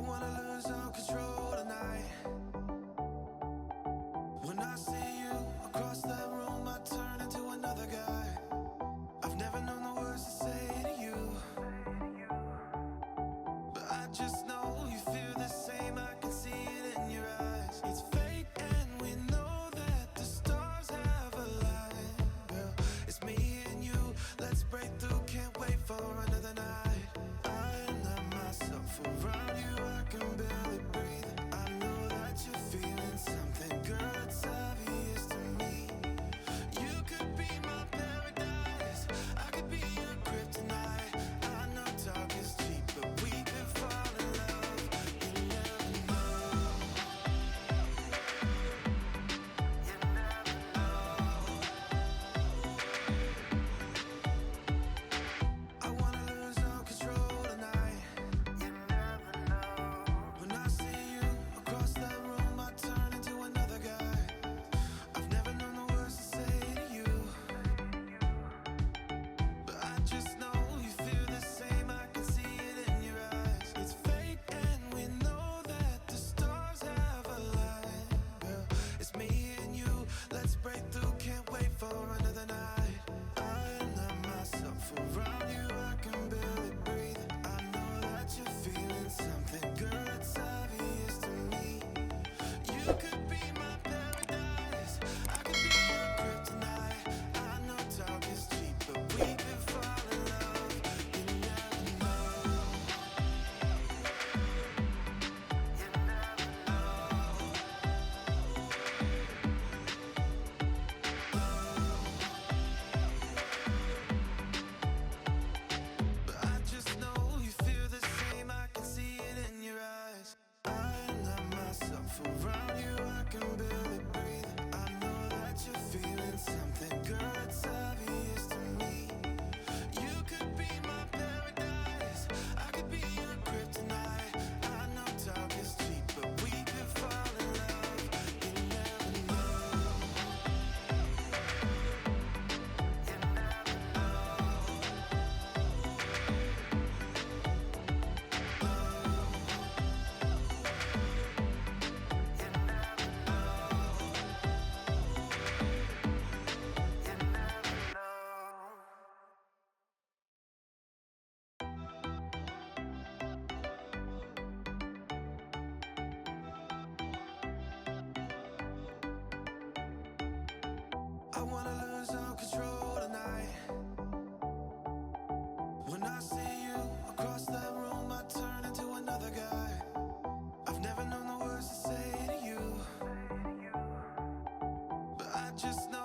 wanna lose all control tonight. When I see you across that room, I turn into another guy. I've never known the words to say to you, but I just know you feel the same. I can see it in your eyes. It's fate and we know that the stars have aligned. Girl, it's me and you, let's break through. Can't wait for another night. I let myself around you, I can barely breathe. I know that you're feeling something, girl, it's obvious to me. You could be my paradise, I could be your kryptonite. I know talk is cheap, but we could fall in love. You never know. You never know. I wanna lose all control tonight. You never know. When I see you across that room, I turn into another guy. I've never known the words to say to you, but I just know you feel the same. I can see it in your eyes. It's fate and we know that the stars have aligned. Girl, it's me and you, let's break through. Can't wait for another night. I let myself around you, I can barely breathe. I know that you're feeling something, girl, it's obvious to me. You could be my paradise, I could be your kryptonite. I know talk is cheap, but we could fall in love. You never know. You never know. But I just know you feel the same. I can see it in your eyes. I let myself around you, I can barely breathe. I know that you're feeling something, girl, it's obvious to me. You could be my paradise, I could be your kryptonite. I know talk is cheap, but we could fall in love. You never know. You never know. I wanna lose all control tonight. When I see you across that room, I turn into another guy. I've never known the words to say to you, but I just know